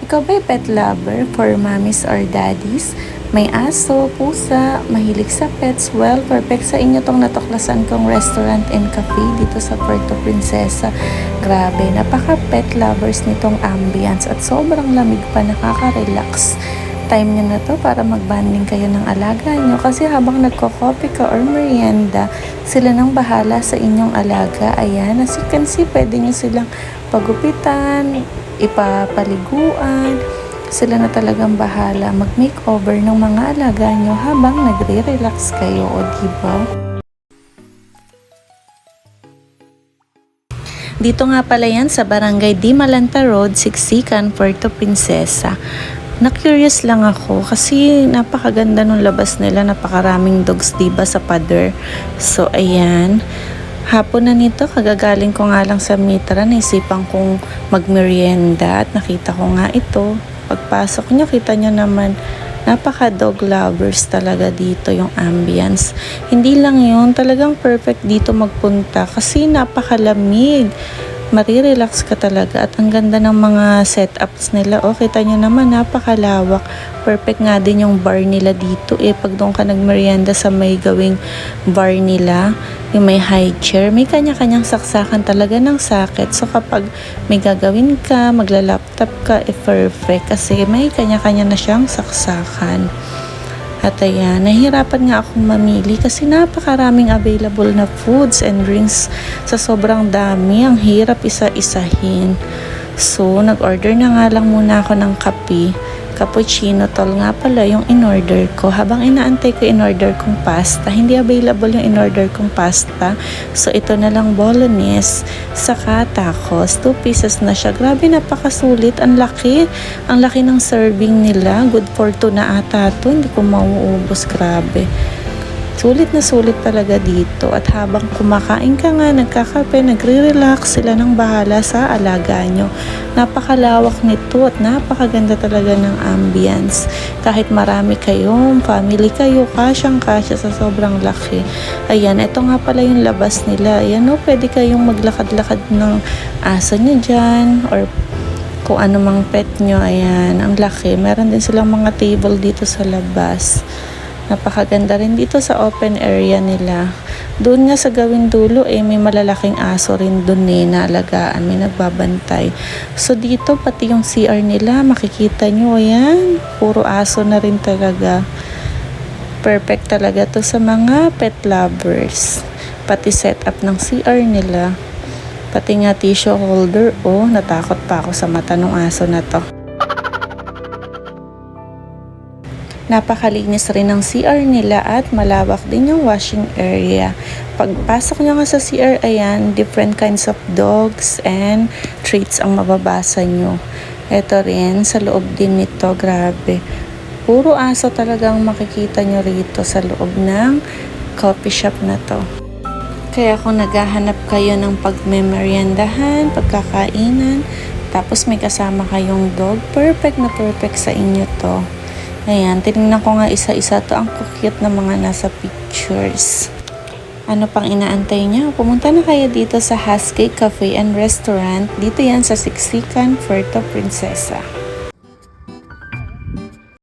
Ikaw ba'y pet lover for mommies or daddies? May aso, pusa, mahilig sa pets? Well, perfect sa inyo tong natuklasan kong restaurant and cafe dito sa Puerto Princesa. Grabe, napaka-pet lovers nitong ambience at sobrang lamig pa, nakaka-relax. Time nyo na to para mag-bonding kayo ng alaga nyo kasi habang nagko-coffee ka or merienda, sila nang bahala sa inyong alaga. Ayan, as you can see, pwede nyo silang pagupitan, ipapaliguan. Sila na talagang bahala mag-makeover ng mga alaga nyo habang nagre-relax kayo, o diba? Dito nga pala yan sa Barangay Di Malanta Road, Siksikan, Puerto Princesa. Na-curious lang ako kasi napakaganda nung labas nila, napakaraming dogs diba sa pader. So ayan, hapon na nito, kagagaling ko nga lang sa Mitra, naisipan kong magmerienda at nakita ko nga ito. Pagpasok nyo, kita nyo naman, napaka dog lovers talaga dito yung ambience. Hindi lang yun, talagang perfect dito magpunta kasi napakalamig. Marirelax ka talaga at ang ganda ng mga setups nila. O, kita nyo naman, napakalawak. Perfect nga din yung bar nila dito. Pag doon ka nagmerienda sa may gawing bar nila, yung may high chair, may kanya-kanyang saksakan talaga ng sakit. So, kapag may gagawin ka, magla-laptop ka, perfect. Kasi may kanya-kanya na siyang saksakan. At ayan, nahihirapan nga akong mamili kasi napakaraming available na foods and drinks sa sobrang dami. Ang hirap isa-isahin. So, nag-order na nga lang muna ako ng kape. Cappuccino tall nga pala yung in-order ko. Habang inaantay ko in-order kong pasta, hindi available yung in-order kong pasta. So, ito na lang bolognese, saka tacos. 2 pieces na siya. Grabe, napakasulit. Ang laki. Ang laki ng serving nila. Good for 2 na ata to. Hindi ko mauubos. Grabe. Sulit na sulit talaga dito at habang kumakain ka nga, nagkakape, nagre-relax, sila nang bahala sa alaga nyo. Napakalawak nito at napakaganda talaga ng ambience. Kahit marami kayong family kayo, kasyang-kasya sa sobrang laki. Ayan, ito nga pala yung labas nila. Ayan o, pwede kayong maglakad-lakad ng aso nyo dyan or kung ano mang pet nyo. Ayan, ang laki. Meron din silang mga table dito sa labas. Napakaganda rin dito sa open area nila. Doon nga sa gawing dulo may malalaking aso rin doon na alagaan, may nagbabantay. So dito pati yung CR nila, makikita nyo, ayan, puro aso na rin talaga. Perfect talaga to sa mga pet lovers. Pati setup ng CR nila. Pati nga tissue holder, natakot pa ako sa mata ng aso na to. Napakalinis rin ng CR nila at malawak din yung washing area. Pagpasok nyo nga sa CR, ayan, different kinds of dogs and treats ang mababasa nyo. Ito rin, sa loob din nito, grabe. Puro aso talagang makikita nyo rito sa loob ng coffee shop na to. Kaya kung naghahanap kayo ng pagmemeriendahan, pagkakainan, tapos may kasama kayong dog, perfect na perfect sa inyo to. Ayan, tinignan ko nga isa-isa to. Ang cute na mga nasa pictures. Ano pang inaantay niya? Pumunta na kayo dito sa Husky Cafe and Restaurant. Dito yan sa Siksikan, Puerto Princesa.